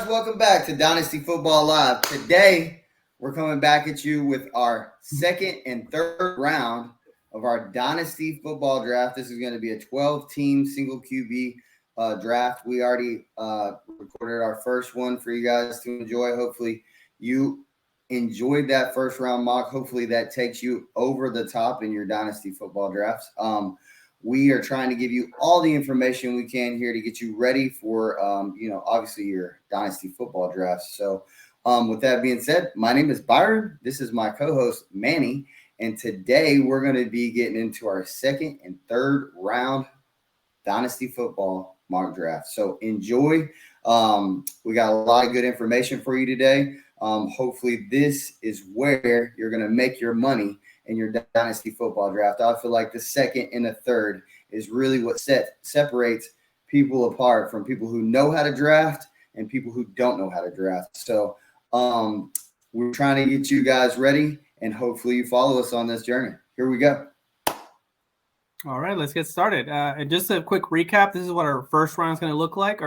Welcome back to Dynasty Football Live. Today, we're coming back at you with our second and third round of our Dynasty Football Draft. This is going to be a 12-team single QB draft. We already recorded our first one for you guys to enjoy. Hopefully, you enjoyed that first round mock. Hopefully, that takes you over the top in your Dynasty Football drafts. We are trying to give you all the information we can here to get you ready for, obviously your Dynasty Football drafts. So with that being said, my name is Byron. This is my co-host, Manny. And today we're going to be getting into our second and third round Dynasty Football mock draft. So enjoy. We got a lot of good information for you today. Hopefully this is where you're going to make your money in your Dynasty Football draft. I feel like the second and the third is really what separates people apart from people who know how to draft and people who don't know how to draft. So we're trying to get you guys ready, and hopefully you follow us on this journey. Here we go. All right, let's get started. And just a quick recap, this is what our first round is going to look like.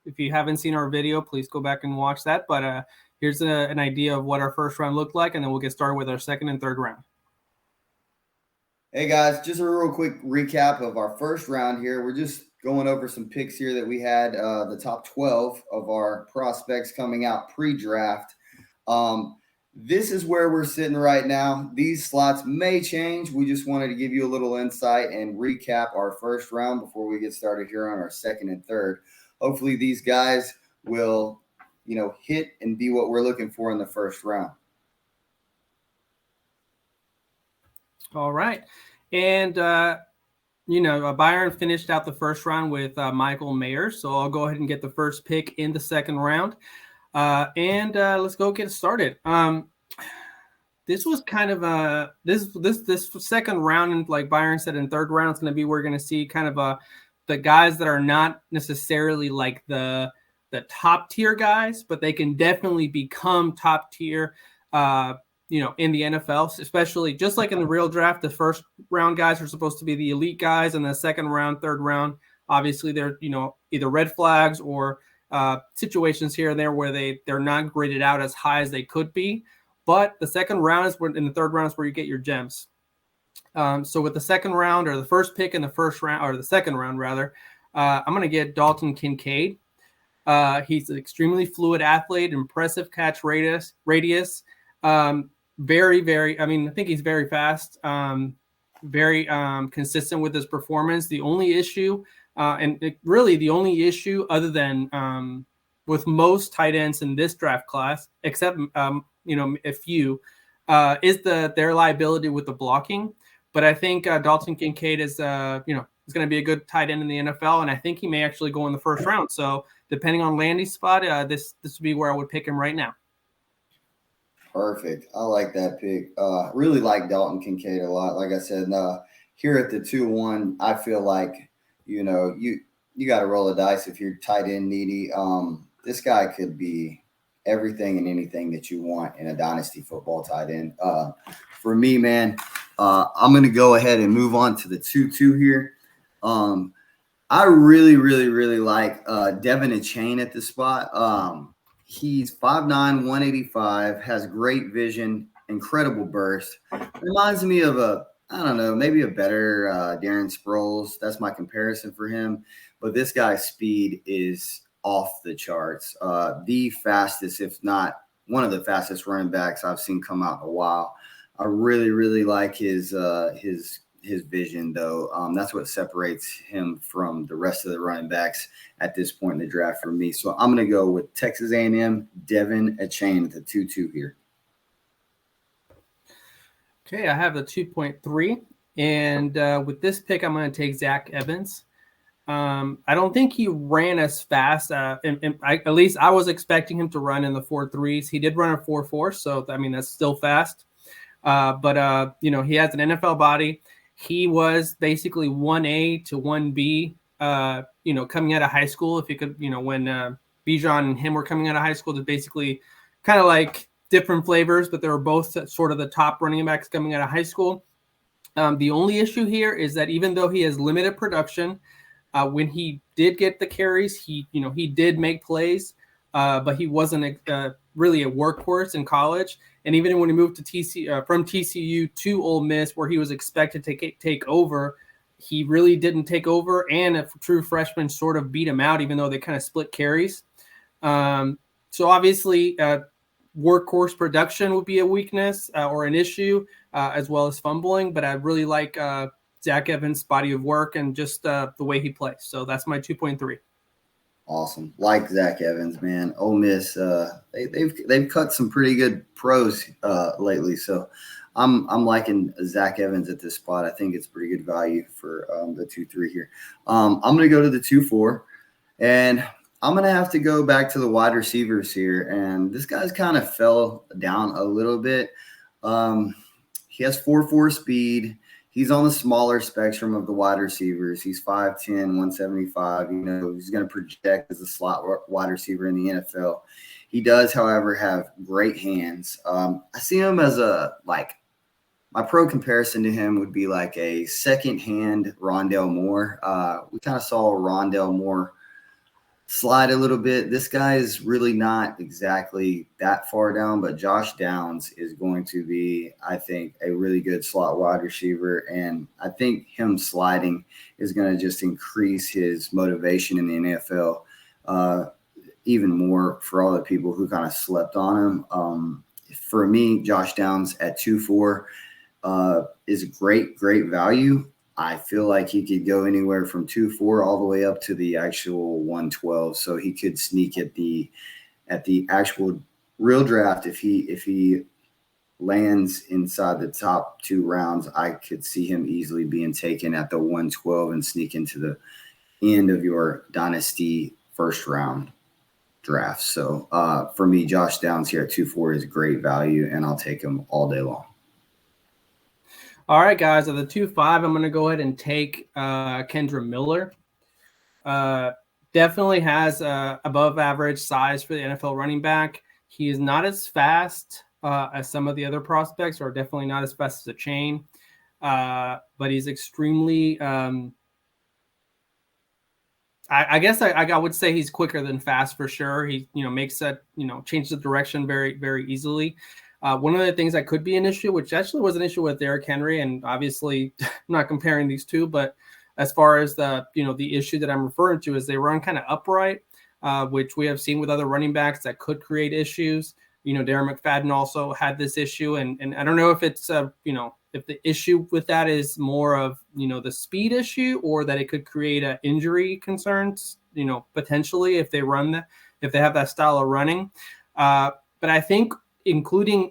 If you haven't seen our video, please go back and watch that. But here's an idea of what our first round looked like, and then we'll get started with our second and third round. Hey, guys, just a real quick recap of our first round here. We're just going over some picks here that we had, the top 12 of our prospects coming out pre-draft. This is where we're sitting right now. These slots may change. We just wanted to give you a little insight and recap our first round before we get started here on our second and third. Hopefully these guys will hit and be what we're looking for in the first round. All right. And, Byron finished out the first round with Michael Mayer. So I'll go ahead and get the first pick in the second round. And let's go get started. This was kind of this second round, and like Byron said, in third round, it's going to be, we're going to see kind of the guys that are not necessarily like the top tier guys, but they can definitely become top tier, in the NFL, especially just like in the real draft. The first round guys are supposed to be the elite guys, and the second round, third round, obviously they're, either red flags or situations here and there where they're not graded out as high as they could be. But the second round is in the third round is where you get your gems. So with the second round, or the first pick in the first round, or the second round rather, I'm going to get Dalton Kincaid. He's an extremely fluid athlete, impressive catch radius. Very, very, I think he's very fast, very consistent with his performance. The only issue, the only issue other than with most tight ends in this draft class, except, a few, is their liability with the blocking. But I think Dalton Kincaid is going to be a good tight end in the NFL, and I think he may actually go in the first round. So depending on landing spot, this would be where I would pick him right now. Perfect. I like that pick. Really like Dalton Kincaid a lot. Like I said, here at the 2-1, I feel like, you got to roll the dice if you're tight end needy. This guy could be everything and anything that you want in a Dynasty Football tight end. For me, man, I'm going to go ahead and move on to the 2-2 here. I really, really, really like Devin Achane at this spot. He's 5'9", 185, has great vision, incredible burst. Reminds me of maybe a better Darren Sproles. That's my comparison for him. But this guy's speed is off the charts. The fastest, if not one of the fastest running backs I've seen come out in a while. I really, really like his vision, though. That's what separates him from the rest of the running backs at this point in the draft for me. So I'm going to go with Texas A&M, Devin Achane at the 2-2 here. Okay, I have the 2.3, and with this pick, I'm going to take Zach Evans. I don't think he ran as fast. At least I was expecting him to run in the 4.3s. He did run a 4.4, so that's still fast. But he has an NFL body. He was basically 1A to 1B, coming out of high school. If you could, when Bijan and him were coming out of high school, to basically kind of like different flavors, but they were both sort of the top running backs coming out of high school. The only issue here is that even though he has limited production, when he did get the carries, he did make plays, but he wasn't really a workhorse in college. And even when he moved to from TCU to Ole Miss, where he was expected to take over, he really didn't take over. And a true freshman sort of beat him out, even though they kind of split carries. So obviously, workhorse production would be a weakness or an issue, as well as fumbling. But I really like Zach Evans' body of work and just the way he plays. So that's my 2.3. Awesome. Like Zach Evans, man. Ole Miss, they've cut some pretty good pros lately. So I'm liking Zach Evans at this spot. I think it's pretty good value for the 2-3 here. I'm going to go to the 2-4, and I'm going to have to go back to the wide receivers here. And this guy's kind of fell down a little bit. He has 4.4 speed. He's on the smaller spectrum of the wide receivers. He's 5'10", 175. He's going to project as a slot wide receiver in the NFL. He does, however, have great hands. I see him as my pro comparison to him would be like a second-hand Rondale Moore. We kind of saw Rondale Moore slide a little bit. This guy is really not exactly that far down, but Josh Downs is going to be, I think, a really good slot wide receiver. And I think him sliding is going to just increase his motivation in the NFL even more for all the people who kind of slept on him. For me, Josh Downs at 2.4 is great value. I feel like he could go anywhere from 2.4 all the way up to the actual 112. So he could sneak at the actual real draft. If he lands inside the top 2 rounds, I could see him easily being taken at the 112 and sneak into the end of your dynasty first round draft. So for me, Josh Downs here at 2.4 is great value, and I'll take him all day long. All right, guys, at the 2.5, I'm going to go ahead and take Kendra Miller. Definitely has above average size for the NFL running back. He is not as fast as some of the other prospects, or definitely not as fast as a chain. But he's extremely I guess I would say he's quicker than fast for sure. He makes that changes the direction very, very easily. One of the things that could be an issue, which actually was an issue with Derrick Henry, and obviously I'm not comparing these two, but as far as the issue that I'm referring to is they run kind of upright, which we have seen with other running backs that could create issues. Darren McFadden also had this issue, and I don't know if it's if the issue with that is more of the speed issue, or that it could create injury concerns, potentially if they have that style of running. But I think, including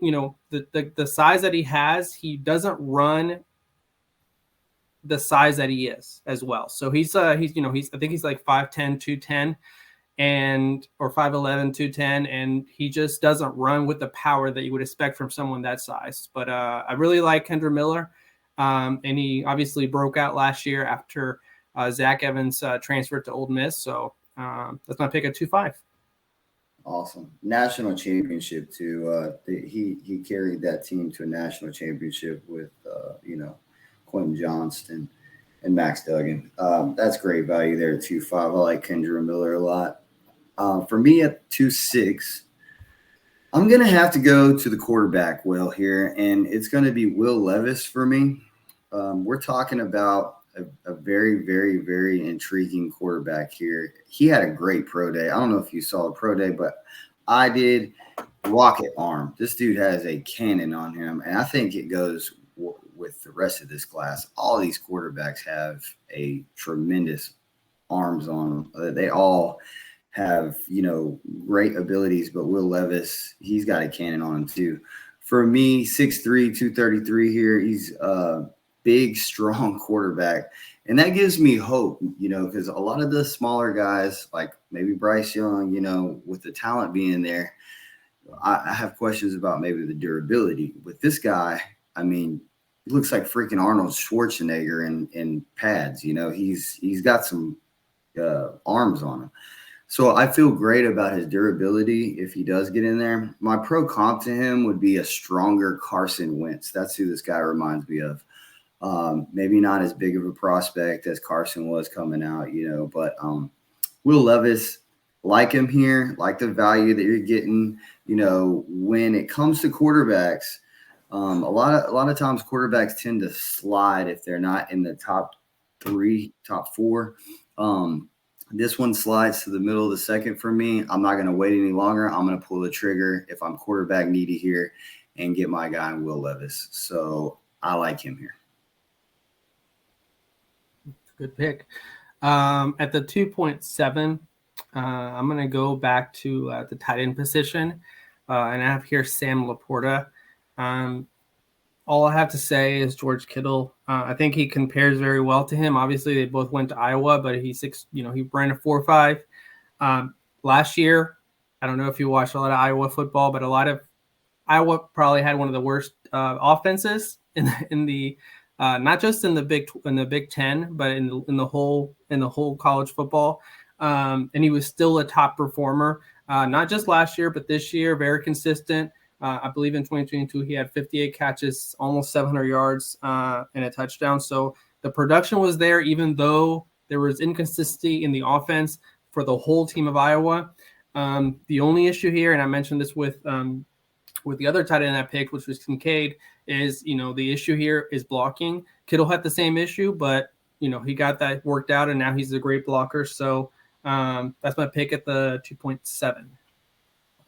the size that he has, he doesn't run the size that he is as well. So he's I think he's like 5'10", 210, or 5'11", 210, and he just doesn't run with the power that you would expect from someone that size. But I really like Kendra Miller, and he obviously broke out last year after Zach Evans transferred to Ole Miss. So that's my pick at 2.5. Awesome. National championship too. He carried that team to a national championship with Quentin Johnston and Max Duggan. That's great value there at 2.5. I like Kendra Miller a lot. For me at 2.6, I'm gonna have to go to the quarterback well here, and it's gonna be Will Levis for me. We're talking about a very, very, very intriguing quarterback here. He had a great pro day. I don't know if you saw the pro day, but I did. Rocket arm. This dude has a cannon on him, and I think it goes with the rest of this class. All these quarterbacks have a tremendous arms on them. They all have, great abilities, but Will Levis, he's got a cannon on him too. For me, 6'3", 233 here. He's big, strong quarterback. And that gives me hope, because a lot of the smaller guys, like maybe Bryce Young, with the talent being there, I have questions about maybe the durability. With this guy, he looks like freaking Arnold Schwarzenegger in pads. He's got some arms on him. So I feel great about his durability if he does get in there. My pro comp to him would be a stronger Carson Wentz. That's who this guy reminds me of. Maybe not as big of a prospect as Carson was coming out, but Will Levis, like him here, like the value that you're getting. When it comes to quarterbacks, a lot of times quarterbacks tend to slide if they're not in the top 3, top 4. This one slides to the middle of the second for me. I'm not going to wait any longer. I'm going to pull the trigger if I'm quarterback needy here and get my guy Will Levis. So I like him here. Good pick. At the 2.7, I'm going to go back to the tight end position. And I have here Sam Laporta. All I have to say is George Kittle. I think he compares very well to him. Obviously, they both went to Iowa, but he ran a 4.5. Last year, I don't know if you watched a lot of Iowa football, but a lot of Iowa probably had one of the worst offenses in the not just in the Big Ten, but in the whole college football. And he was still a top performer, not just last year, but this year, very consistent. I believe in 2022, he had 58 catches, almost 700 yards, and a touchdown. So the production was there, even though there was inconsistency in the offense for the whole team of Iowa. The only issue here, and I mentioned this with the other tight end I picked, which was Kincaid, is, the issue here is blocking. Kittle had the same issue, but, he got that worked out, and now he's a great blocker. So that's my pick at the 2.7.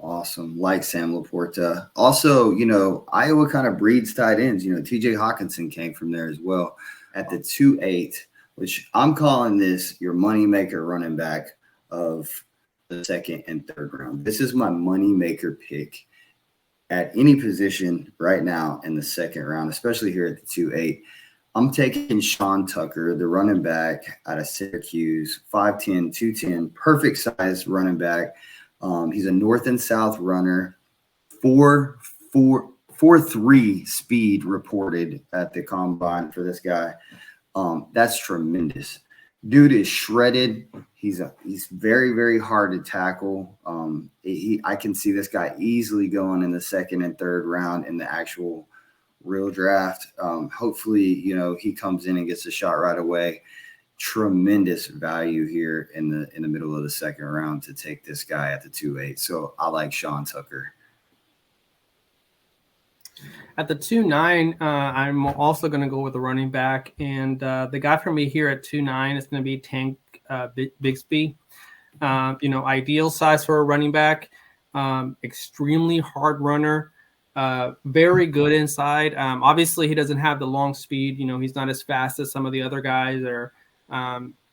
Awesome. Like Sam Laporta. Also, Iowa kind of breeds tight ends. TJ Hawkinson came from there as well at the 2.8, which I'm calling this your moneymaker running back of the second and third round. This is my moneymaker pick at any position right now in the second round, especially here at the 2.8. I'm taking Sean Tucker, the running back out of Syracuse, 5'10", 210, perfect size running back. He's a north and south runner, 4.3 speed reported at the combine for this guy. That's tremendous. Dude is shredded. He's very, very hard to tackle. I can see this guy easily going in the second and third round in the actual real draft. Hopefully, he comes in and gets a shot right away. Tremendous value here in the middle of the second round to take this guy at the 2.8. So I like Sean Tucker. At the 2.9, I'm also going to go with a running back, and the guy for me here at 2.9 is going to be Tank Bigsby. Ideal size for a running back, extremely hard runner, very good inside. Obviously, he doesn't have the long speed. He's not as fast as some of the other guys.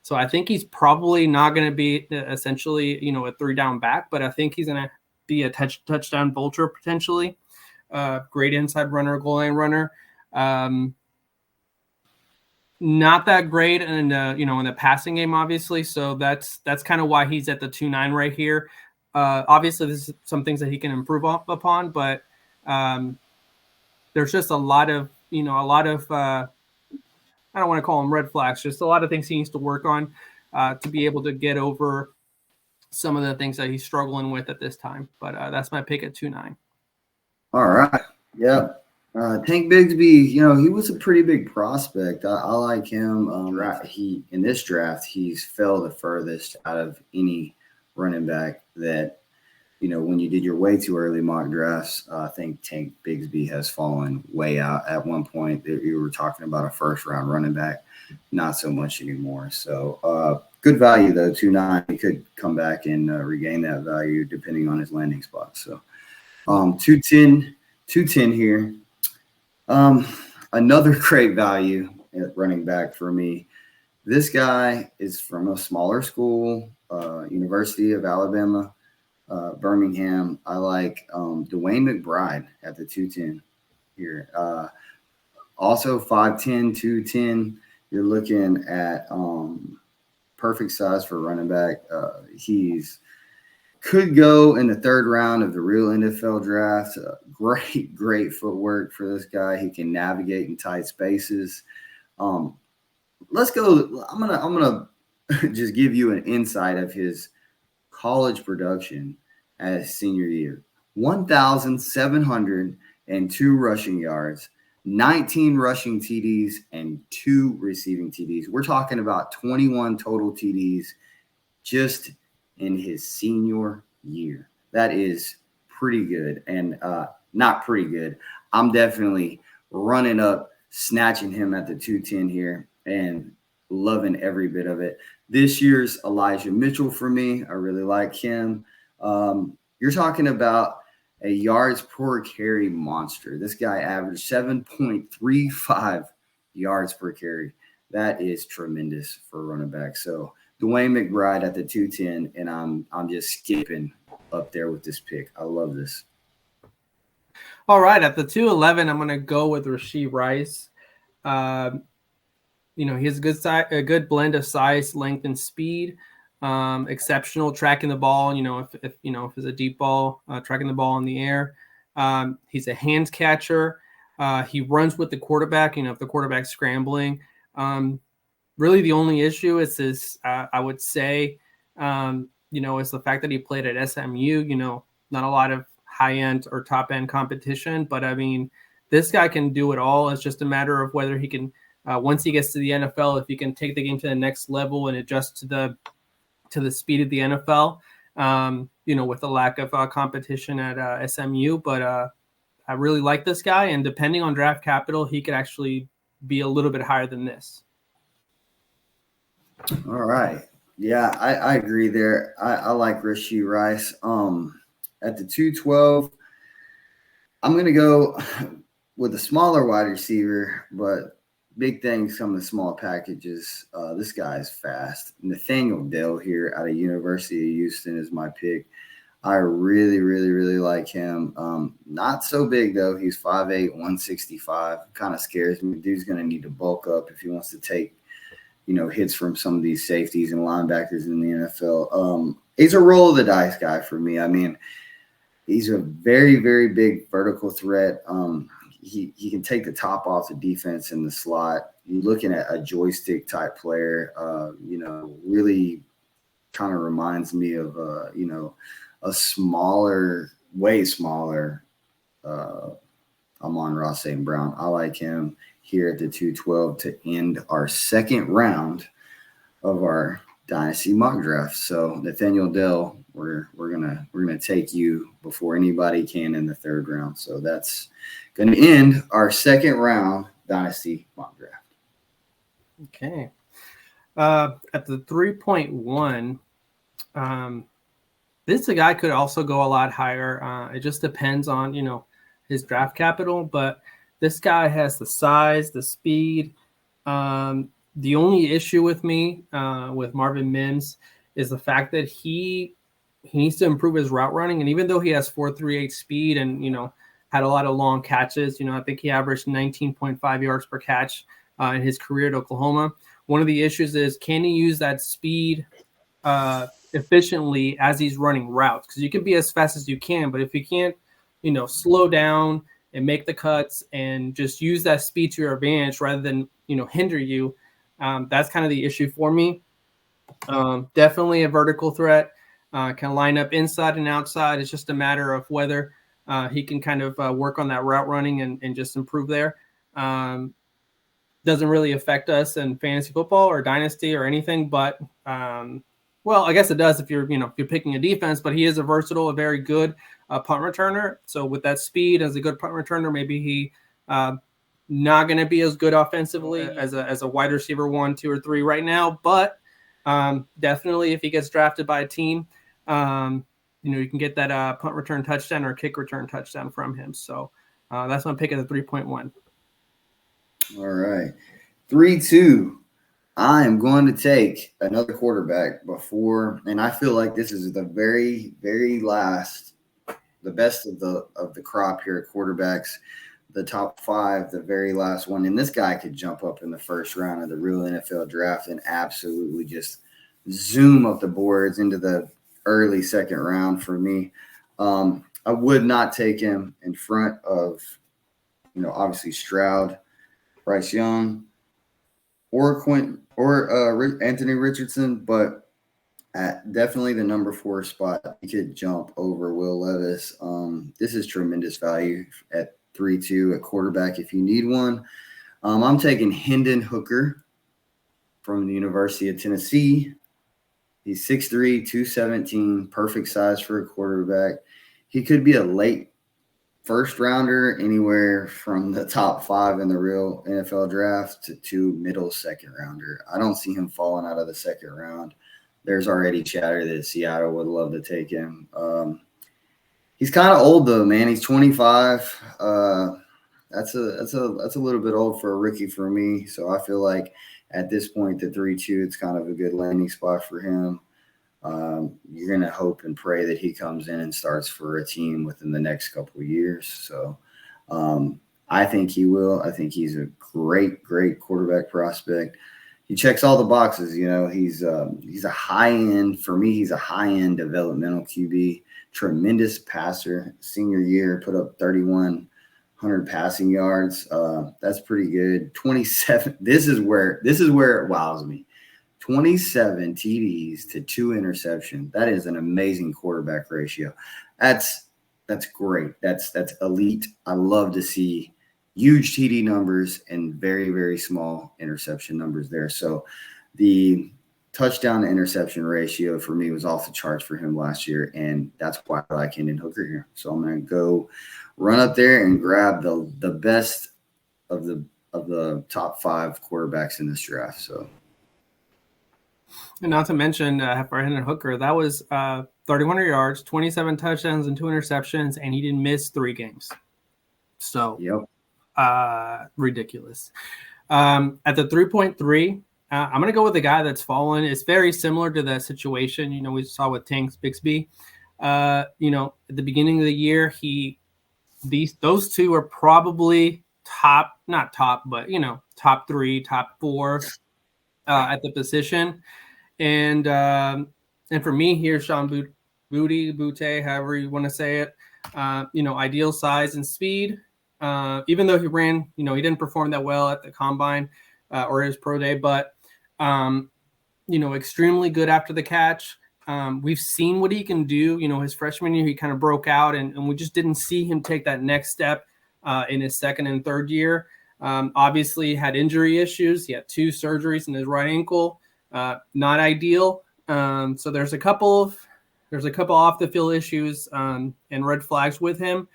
So I think he's probably not going to be essentially, a 3-down back, but I think he's going to be a touchdown vulture potentially. Great inside runner, goal line runner. Not that great in the passing game, obviously. So that's kind of why he's at the 2.9 right here. Obviously, this is some things that he can improve upon, but there's just a lot of I don't want to call them red flags, just a lot of things he needs to work on to be able to get over some of the things that he's struggling with at this time. But that's my pick at 2.9. All right. Yeah. Tank Bigsby, he was a pretty big prospect. I like him. In this draft, he's fell the furthest out of any running back that, when you did your way too early mock drafts, I think Tank Bigsby has fallen way out. At one point, you were talking about a first-round running back, not so much anymore. So good value, though, 2.9. He could come back and regain that value depending on his landing spot. So 210 here. Another great value at running back for me. This guy is from a smaller school, University of Alabama, Birmingham. I like Dwayne McBride at the 210 here. Also 5'10", 210. You're looking at perfect size for running back. He's could go in the third round of the real NFL draft. Great footwork for this guy. He can navigate in tight spaces. Let's go. I'm gonna just give you an insight of his college production as senior year. 1,702 rushing yards, 19 rushing TDs, and 2 receiving TDs. We're talking about 21 total TDs just in his senior year. That is pretty good, and not pretty good. I'm definitely running up, snatching him at the 210 here and loving every bit of it. This year's Elijah Mitchell for me. I really like him. You're talking about a yards per carry monster. This guy averaged 7.35 yards per carry. That is tremendous for a running back. So Dwayne McBride at the 210, and I'm just skipping up there with this pick. I love this. All right, at the 211, I'm going to go with Rashee Rice. He has a good blend of size, length, and speed. Exceptional tracking the ball. If it's a deep ball, tracking the ball in the air. He's a hands catcher. He runs with the quarterback. If the quarterback's scrambling. Really, the only issue is this. I would say, is the fact that he played at SMU. Not a lot of high end or top end competition, but I mean, this guy can do it all. It's just a matter of whether he can. Once he gets to the NFL, if he can take the game to the next level and adjust to the speed of the NFL, with the lack of competition at SMU. But I really like this guy, and depending on draft capital, he could actually be a little bit higher than this. All right. Yeah, I agree there. I like Rashee Rice. At the 212, I'm going to go with a smaller wide receiver, but big things come in small packages. This guy is fast. Nathaniel Dell here out of University of Houston is my pick. I really, really, really like him. Not so big, though. He's 5'8", 165. Kind of scares me. Dude's going to need to bulk up if he wants to take, hits from some of these safeties and linebackers in the NFL. He's a roll of the dice guy for me. I mean, he's a very, very big vertical threat. He can take the top off the defense in the slot. You're looking at a joystick type player, really kind of reminds me of, a smaller, way smaller Amon-Ra St. Brown. I like him here at the 212 to end our second round of our Dynasty mock draft. So Nathaniel Dell, we're gonna take you before anybody can in the third round. So that's going to end our second round Dynasty mock draft. Okay. At the 3.1, this guy could also go a lot higher. It just depends on, his draft capital, but this guy has the size, the speed. The only issue with me with Marvin Mims is the fact that he needs to improve his route running. And even though he has 4.38 speed and, had a lot of long catches, I think he averaged 19.5 yards per catch in his career at Oklahoma. One of the issues is, can he use that speed efficiently as he's running routes? Because you can be as fast as you can, but if you can't, slow down and make the cuts and just use that speed to your advantage rather than, hinder you, that's kind of the issue for me. Definitely a vertical threat, can line up inside and outside. It's just a matter of whether he can kind of work on that route running and just improve there. Doesn't really affect us in fantasy football or dynasty or anything, but well, I guess it does if you're picking a defense, but he is a versatile, a very good punt returner. So with that speed as a good punt returner, maybe he not going to be as good offensively as a wide receiver 1, 2, or 3 right now, but definitely if he gets drafted by a team, you can get that punt return touchdown or kick return touchdown from him. So that's my pick at the 3.1. All right. 3-2. I am going to take another quarterback before, and I feel like this is the very, very last, the best of the crop here at quarterbacks, the top 5, the very last one. And this guy could jump up in the first round of the real NFL draft and absolutely just zoom up the boards into the early second round for me. I would not take him in front of, obviously Stroud, Bryce Young, or Anthony Richardson, but At definitely the number 4 spot, he could jump over Will Levis. This is tremendous value at 3-2 at quarterback if you need one. I'm taking Hendon Hooker from the University of Tennessee. He's 6'3", 217, perfect size for a quarterback. He could be a late first rounder, anywhere from the top 5 in the real NFL draft to middle second rounder. I don't see him falling out of the second round. There's already chatter that Seattle would love to take him. He's kind of old though, man. He's 25. That's a little bit old for a rookie for me. So I feel like at this point, the 3-2, it's kind of a good landing spot for him. You're going to hope and pray that he comes in and starts for a team within the next couple of years. So I think he will. I think he's a great quarterback prospect. He checks all the boxes. You know, he's a high end, for me, he's a high end developmental QB, tremendous passer. Senior year, put up 3,100 passing yards. That's pretty good. 27. This is where it wows me. 27 TDs to 2 interceptions. That is an amazing quarterback ratio. That's great. That's elite. I love to see huge TD numbers and very small interception numbers there. So the touchdown to interception ratio for me was off the charts for him last year, and that's why I like Hendon Hooker here. So I'm going to go run up there and grab the best of the top 5 quarterbacks in this draft. So. And not to mention for Hendon Hooker, that was 3,100 yards, 27 touchdowns, and 2 interceptions, and he didn't miss 3 games. So, yep. Ridiculous. At the 3.3, I'm going to go with the guy that's fallen. It's very similar to the situation, we saw with Tanks Bixby. At the beginning of the year, those two are probably top 3, top 4 at the position. And for me here, Sean Butte, however you want to say it, ideal size and speed. Even though he ran, he didn't perform that well at the combine or his pro day, but extremely good after the catch. We've seen what he can do. His freshman year, he kind of broke out, and we just didn't see him take that next step in his second and third year. Obviously, had injury issues. He had 2 surgeries in his right ankle. Not ideal. So there's a couple off the field issues and red flags with him.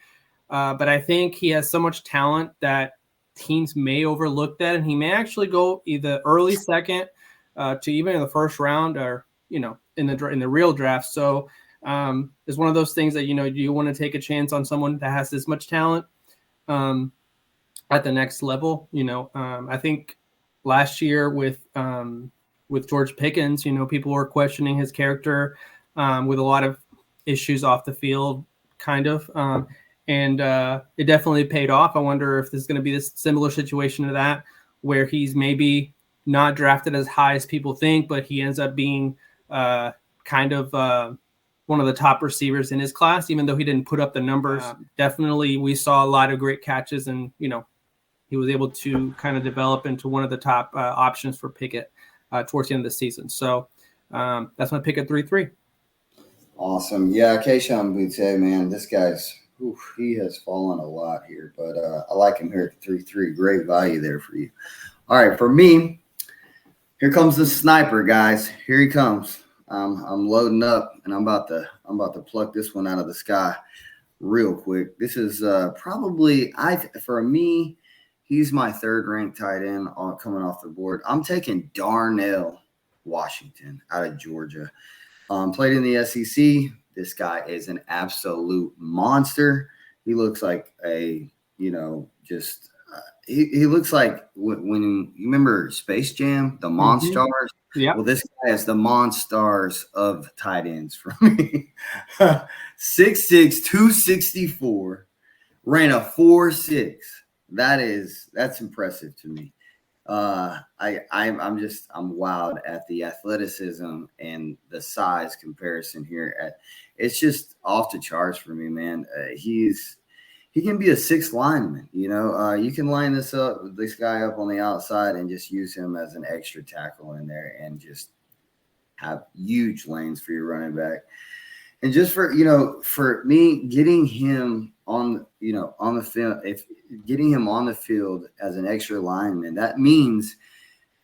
But I think he has so much talent that teams may overlook that, and he may actually go either early second to even in the first round, or in the real draft. So it's one of those things that you want to take a chance on someone that has this much talent at the next level. I think last year with George Pickens, people were questioning his character with a lot of issues off the field, kind of. And it definitely paid off. I wonder if this is going to be this similar situation to that, where he's maybe not drafted as high as people think, but he ends up being kind of one of the top receivers in his class, even though he didn't put up the numbers. Definitely, we saw a lot of great catches, and, he was able to kind of develop into one of the top options for Pickett towards the end of the season. So that's my pick at 3-3. Awesome. Yeah, Keyshawn Butte, man, this guy's he has fallen a lot here, but I like him here at 3-3. Great value there for you. All right, for me, here comes the sniper, guys. Here he comes. I'm loading up, and I'm about to pluck this one out of the sky real quick. This is probably for me, he's my 3rd ranked tight end coming off the board. I'm taking Darnell Washington out of Georgia. Played in the SEC. This guy is an absolute monster. He looks like he looks like when you remember Space Jam, the Monstars. Mm-hmm. Yeah. Well, this guy is the Monstars of tight ends for me. 6'6", 264, ran a 4.6. That's impressive to me. I'm wowed at the athleticism and the size comparison here. It's just off the charts for me, man. He can be a 6th lineman. You can line this guy up on the outside and just use him as an extra tackle in there, and just have huge lanes for your running back. And just for for me, getting him on on the field, if getting him on the field as an extra lineman, that means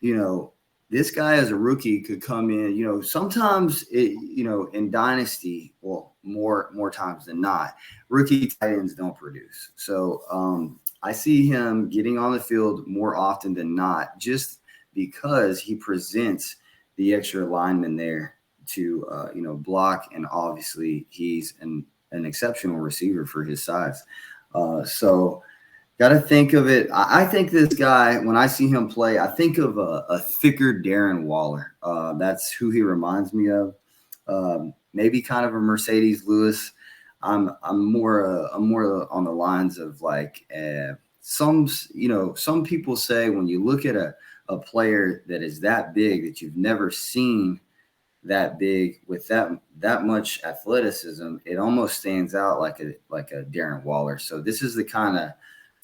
this guy as a rookie could come in. Sometimes in Dynasty, well, more times than not, rookie tight ends don't produce. So I see him getting on the field more often than not, just because he presents the extra lineman there to block, and obviously he's an exceptional receiver for his size. So got to think of it. I think this guy, when I see him play, I think of a thicker Darren Waller. That's who he reminds me of. Maybe kind of a Mercedes Lewis. I'm more on the lines of like some people say when you look at a player that is that big that you've never seen that big with that much athleticism, it almost stands out like a Darren Waller. So this is the kind of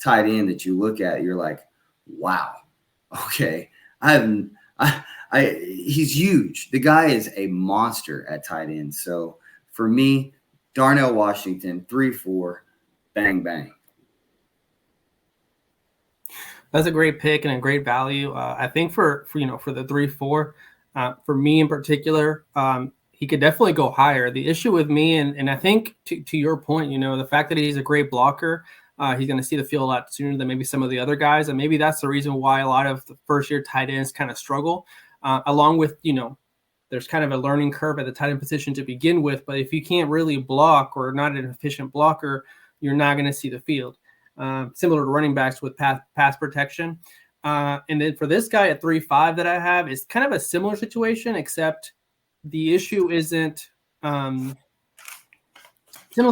tight end that you look at, you're like, wow, okay, he's huge. The guy is a monster at tight end. So for me, Darnell Washington, 3-4, bang bang. That's a great pick and a great value. I think for the 3-4. For me in particular, he could definitely go higher. The issue with me, and I think to your point, the fact that he's a great blocker, he's going to see the field a lot sooner than maybe some of the other guys. And maybe that's the reason why a lot of the first-year tight ends kind of struggle, along with, there's kind of a learning curve at the tight end position to begin with. But if you can't really block or not an efficient blocker, you're not going to see the field. Similar to running backs with pass protection. And then for this guy at 3.5 that I have, is kind of a similar situation, except the issue isn't similar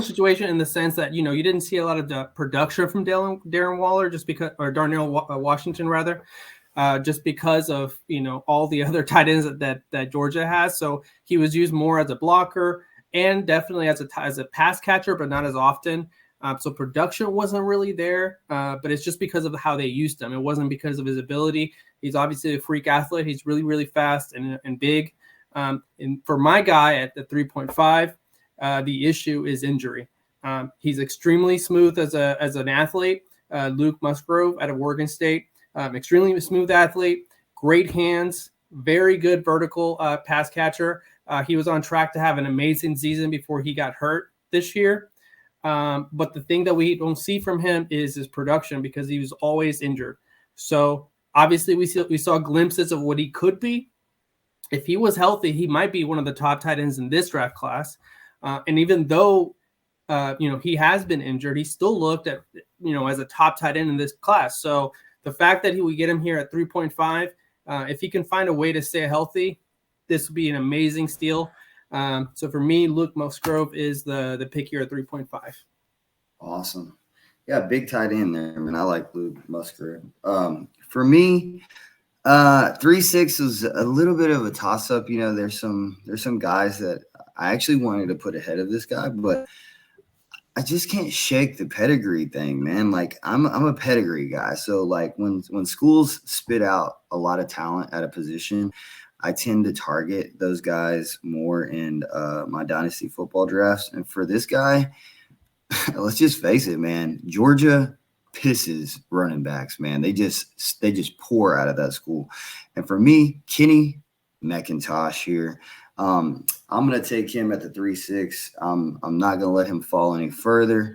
situation in the sense that, you didn't see a lot of the production from Darren Waller or Darnell Washington rather, just because of, all the other tight ends that Georgia has. So he was used more as a blocker and definitely as a pass catcher, but not as often. So production wasn't really there, but it's just because of how they used him. It wasn't because of his ability. He's obviously a freak athlete. He's really, really fast and big. And for my guy at the 3.5, the issue is injury. He's extremely smooth as an athlete. Luke Musgrove out of Oregon State, extremely smooth athlete, great hands, very good vertical pass catcher. He was on track to have an amazing season before he got hurt this year. But the thing that we don't see from him is his production because he was always injured. So obviously we saw glimpses of what he could be. If he was healthy, he might be one of the top tight ends in this draft class. And even though, he has been injured, he still looked at, as a top tight end in this class. So the fact that we get him here at 3.5, if he can find a way to stay healthy, this would be an amazing steal. So for me, Luke Musgrove is the pick here at 3.5. Awesome. Yeah, big tight end there. I mean, I like Luke Musgrove. For me, 3.6 is a little bit of a toss-up. There's some guys that I actually wanted to put ahead of this guy, but I just can't shake the pedigree thing, man. Like I'm a pedigree guy. So like when schools spit out a lot of talent at a position, I tend to target those guys more in my Dynasty football drafts. And for this guy, let's just face it, man. Georgia pisses running backs, man. They just pour out of that school. And for me, Kenny McIntosh here, I'm going to take him at the 3.6. I'm not going to let him fall any further.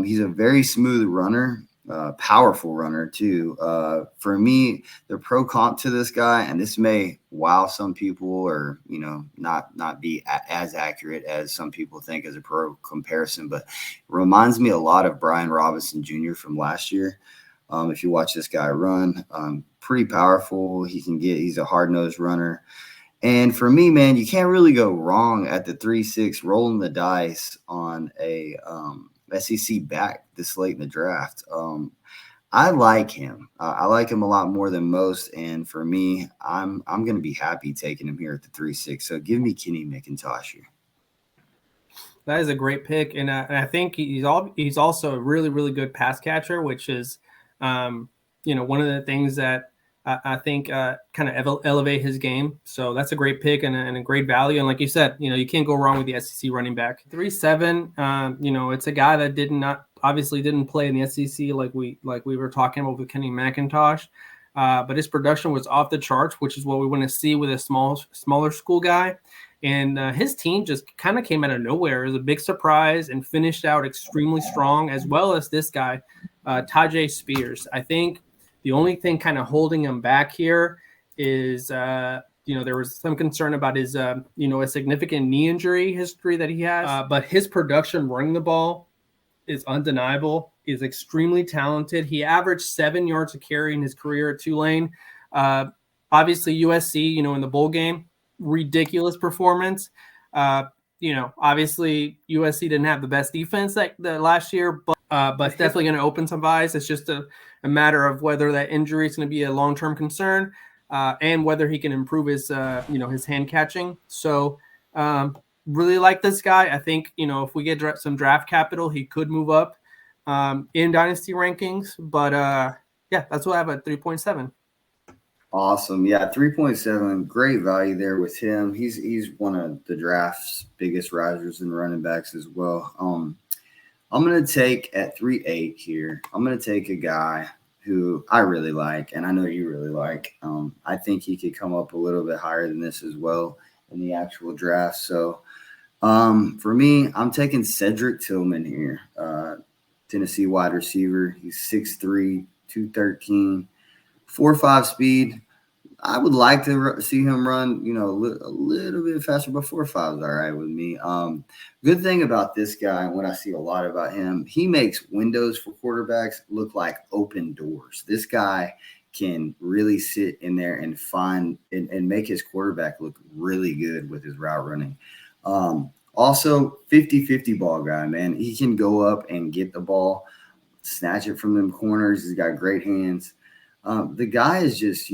He's a very smooth runner. Powerful runner too. For me, the pro comp to this guy, and this may wow some people or not be as accurate as some people think as a pro comparison, but it reminds me a lot of Brian Robinson Jr. from last year. If you watch this guy run, pretty powerful. He's a hard-nosed runner. And for me, man, you can't really go wrong at the 3.6 rolling the dice on a SEC back this late in the draft. I like him. I like him a lot more than most. And for me, I'm going to be happy taking him here at the 3.6. So give me Kenny McIntosh here. That is a great pick. And I think he's also a really, really good pass catcher, which is, one of the things that I think kind of elevate his game. So that's a great pick and a great value. And like you said, you can't go wrong with the SEC running back. 3.7. It's a guy that obviously didn't play in the SEC like we were talking about with Kenny McIntosh. But his production was off the charts, which is what we want to see with a smaller school guy. And his team just kind of came out of nowhere. It was a big surprise and finished out extremely strong, as well as this guy, Tajay Spears. I think the only thing kind of holding him back here is, there was some concern about his, a significant knee injury history that he has. But his production running the ball is undeniable. He's extremely talented. He averaged 7 yards a carry in his career at Tulane. Obviously, USC, in the bowl game, ridiculous performance. Obviously, USC didn't have the best defense that last year, but it's definitely going to open some eyes. It's just a matter of whether that injury is going to be a long-term concern and whether he can improve his, his hand catching. So really like this guy. I think, if we get some draft capital, he could move up in dynasty rankings. But that's what I have at 3.7. Awesome. Yeah, 3.7. Great value there with him. He's one of the draft's biggest risers and running backs as well. I'm going to take at 3.8 here. I'm going to take a guy who I really like, and I know you really like. I think he could come up a little bit higher than this as well in the actual draft. So for me, I'm taking Cedric Tillman here, Tennessee wide receiver. He's 6'3", 213, 4.5 speed. I would like to see him run, a little bit faster, but 4.5 is all right with me. Good thing about this guy, and what I see a lot about him, he makes windows for quarterbacks look like open doors. This guy can really sit in there and find and make his quarterback look really good with his route running. Also, 50-50 ball guy, man. He can go up and get the ball, snatch it from them corners. He's got great hands. The guy is just,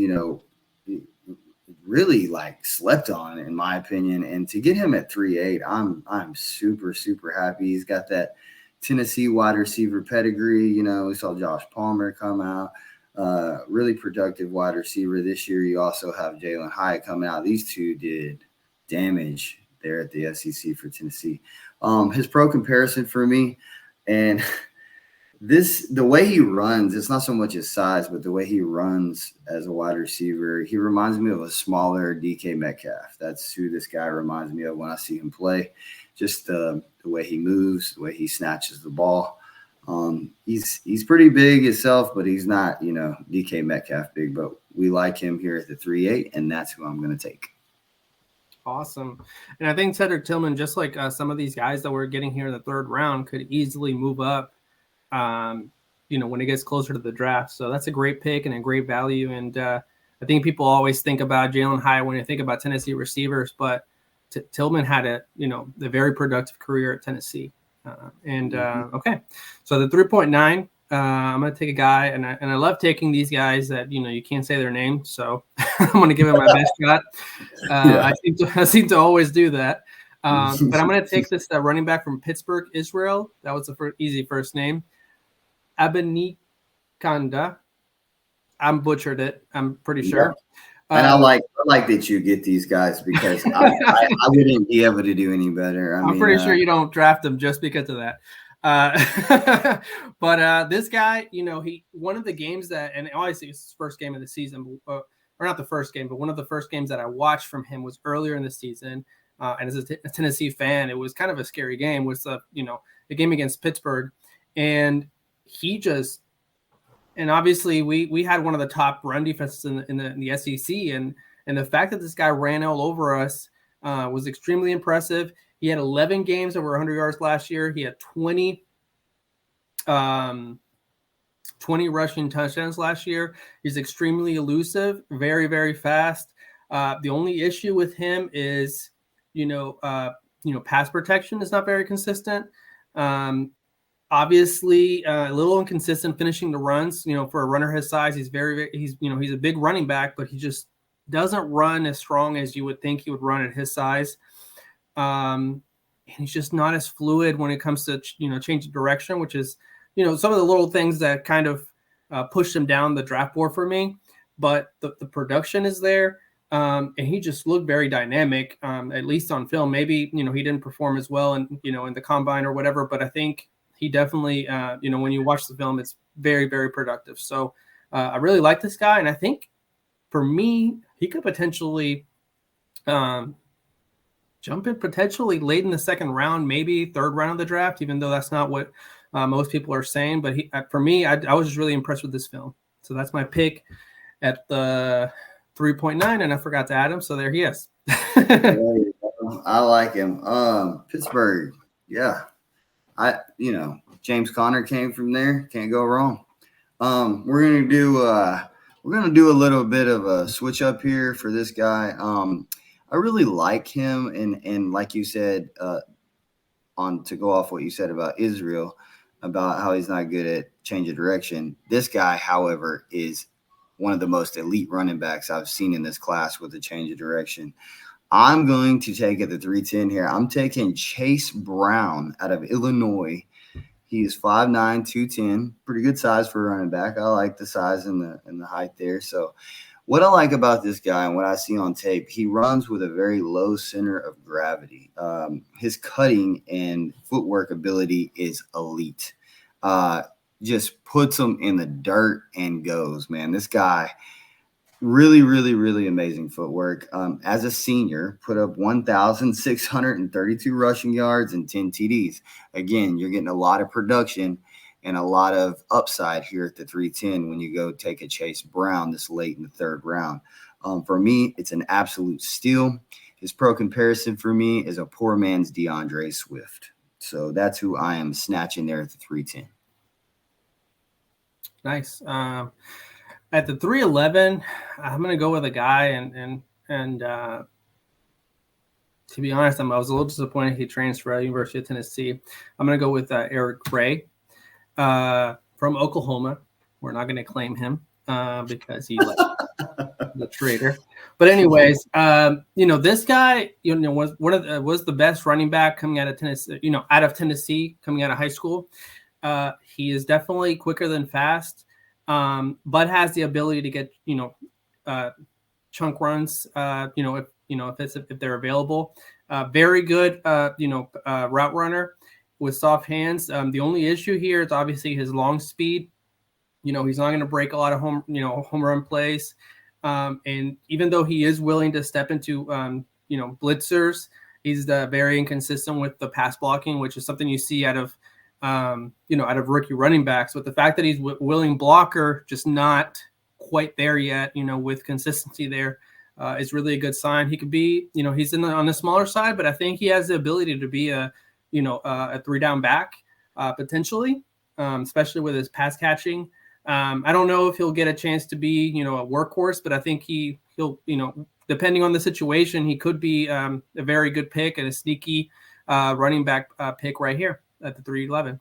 really slept on, in my opinion. And to get him at 3.8, I'm super, super happy. He's got that Tennessee wide receiver pedigree. We saw Josh Palmer come out, really productive wide receiver this year. You also have Jalen Hyatt coming out. These two did damage there at the SEC for Tennessee. His pro comparison for me, and the way he runs, it's not so much his size, but the way he runs as a wide receiver, he reminds me of a smaller DK Metcalf. That's who this guy reminds me of when I see him play. Just the way he moves, the way he snatches the ball. He's pretty big himself, but he's not, DK Metcalf big. But we like him here at the 3.8, and that's who I'm going to take. Awesome. And I think Cedric Tillman, just like some of these guys that we're getting here in the third round, could easily move up when it gets closer to the draft. So that's a great pick and a great value. And I think people always think about Jalen Hyatt when you think about Tennessee receivers, but Tillman had a very productive career at Tennessee. Okay. So the 3.9, I'm going to take a guy, and I love taking these guys that, you can't say their name. So I'm going to give him my best shot. I seem to always do that. But I'm going to take this running back from Pittsburgh, Israel. That was the easy first name. Abanikanda. I'm butchered it, I'm pretty sure. And I like that you get these guys because I wouldn't be able to do any better. I'm pretty sure you don't draft them just because of that. But this guy, he one of the games that, and obviously it's his first game of the season, or not the first game, but one of the first games that I watched from him was earlier in the season. And as a Tennessee fan, it was kind of a scary game. Was the game against Pittsburgh, and and obviously we had one of the top run defenses in the SEC, and the fact that this guy ran all over us was extremely impressive. He had 11 games over 100 yards last year. He had 20 rushing touchdowns last year. He's extremely elusive, very, very fast. The only issue with him is, pass protection is not very consistent. Obviously, a little inconsistent finishing the runs. For a runner his size, he's he's a big running back, but he just doesn't run as strong as you would think he would run at his size. And he's just not as fluid when it comes to change of direction, which is some of the little things that kind of pushed him down the draft board for me. but the production is there. And he just looked very dynamic, at least on film. Maybe, he didn't perform as well in the combine or whatever, but I think he definitely, when you watch the film, it's very, very productive. So I really like this guy. And I think for me, he could potentially jump in potentially late in the second round, maybe third round of the draft, even though that's not what most people are saying. But for me, I was just really impressed with this film. So that's my pick at the 3.9, and I forgot to add him. So there he is. I like him. Pittsburgh. Yeah. James Conner came from there. Can't go wrong. We're gonna do a little bit of a switch up here for this guy. I really like him, and like you said, to go off what you said about Israel, about how he's not good at change of direction. This guy, however, is one of the most elite running backs I've seen in this class with a change of direction. I'm going to take at the 310 here. I'm taking Chase Brown out of Illinois. He is 5'9", 210, pretty good size for a running back. I like the size and the height there. So what I like about this guy and what I see on tape, he runs with a very low center of gravity. His cutting and footwork ability is elite. Just puts him in the dirt and goes, man. This guy, really, really, really amazing footwork. As a senior, put up 1,632 rushing yards and 10 TDs. Again, you're getting a lot of production and a lot of upside here at the 310 when you go take a Chase Brown this late in the third round. For me, it's an absolute steal. His pro comparison for me is a poor man's DeAndre Swift. So that's who I am snatching there at the 310. Nice. At the 311, I'm going to go with a guy, and to be honest, I was a little disappointed he transferred at University of Tennessee. I'm going to go with Eric Gray from Oklahoma. We're not going to claim him because he's the traitor. But anyways, this guy, was the best running back coming out of Tennessee, coming out of high school. He is definitely quicker than fast. But has the ability to get, chunk runs, if they're available. Very good, route runner with soft hands. The only issue here is obviously his long speed. He's not going to break a lot of home run plays. And even though he is willing to step into, blitzers, he's very inconsistent with the pass blocking, which is something you see out of rookie running backs. But the fact that he's willing blocker, just not quite there yet, with consistency there, is really a good sign. He could be, he's on the smaller side, but I think he has the ability to be a 3-down back potentially, especially with his pass catching. I don't know if he'll get a chance to be, a workhorse, but I think he'll, depending on the situation, he could be a very good pick and a sneaky running back pick right here at the 311.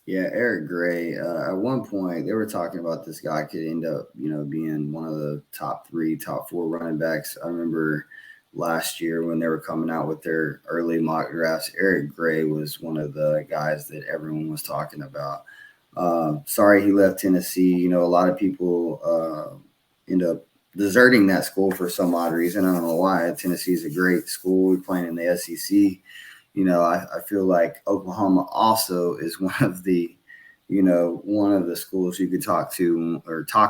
Yeah, Eric Gray. At one point, they were talking about this guy could end up, being one of the top 3, top 4 running backs. I remember last year when they were coming out with their early mock drafts, Eric Gray was one of the guys that everyone was talking about. Sorry he left Tennessee. A lot of people end up deserting that school for some odd reason. I don't know why. Tennessee is a great school. We're playing in the SEC. I feel like Oklahoma also is one of the schools you could talk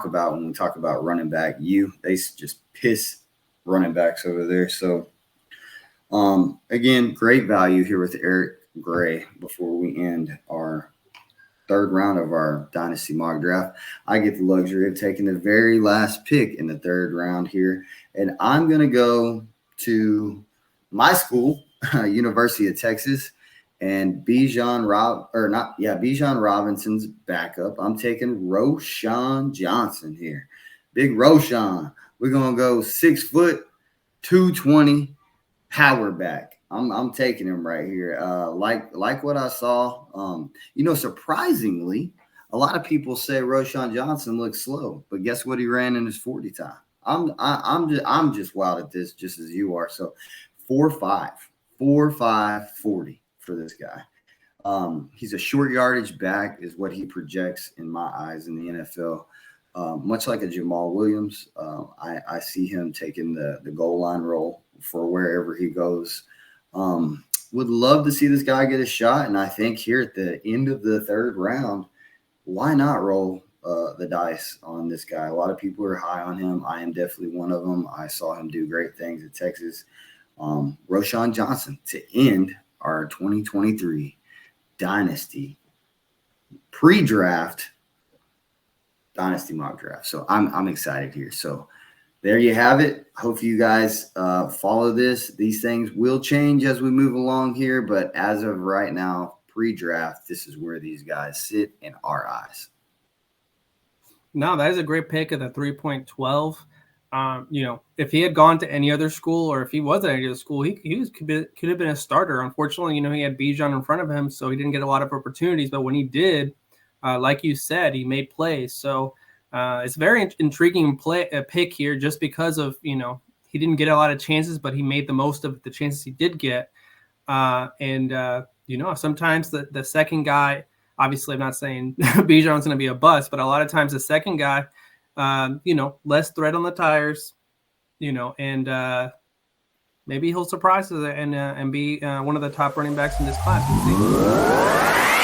about when we talk about running back. They just piss running backs over there. So, again, great value here with Eric Gray before we end our third round of our Dynasty mock draft. I get the luxury of taking the very last pick in the third round here, and I'm going to go to my school, University of Texas, and Bijan Robinson's backup. I'm taking Roschon Johnson here. Big Roschon. We're gonna go 6 foot, 220 power back. I'm taking him right here. Like what I saw. Surprisingly, a lot of people say Roschon Johnson looks slow, but guess what? He ran in his 40 time. I'm just wild at this, just as you are. So 4.5 40 for this guy. He's a short yardage back is what he projects in my eyes in the NFL. much like a Jamal Williams. I see him taking the goal line role for wherever he goes. Would love to see this guy get a shot, and I think here at the end of the third round, why not roll the dice on this guy? A lot of people are high on him. I am definitely one of them. I saw him do great things at Texas. Roschon Johnson to end our 2023 Dynasty pre-draft Dynasty mock draft. So I'm excited here. So there you have it. Hope you guys follow this. These things will change as we move along here, but as of right now, pre-draft, this is where these guys sit in our eyes. No, that is a great pick at the 3.12. If he had gone to any other school, or if he was at any other school, could have been a starter. Unfortunately, he had Bijan in front of him, so he didn't get a lot of opportunities. But when he did, like you said, he made plays. So it's very intriguing pick here, just because of he didn't get a lot of chances, but he made the most of the chances he did get. Sometimes the second guy. Obviously, I'm not saying Bijan's going to be a bust, but a lot of times the second guy, less thread on the tires, and maybe he'll surprise us and be one of the top running backs in this class. We'll see.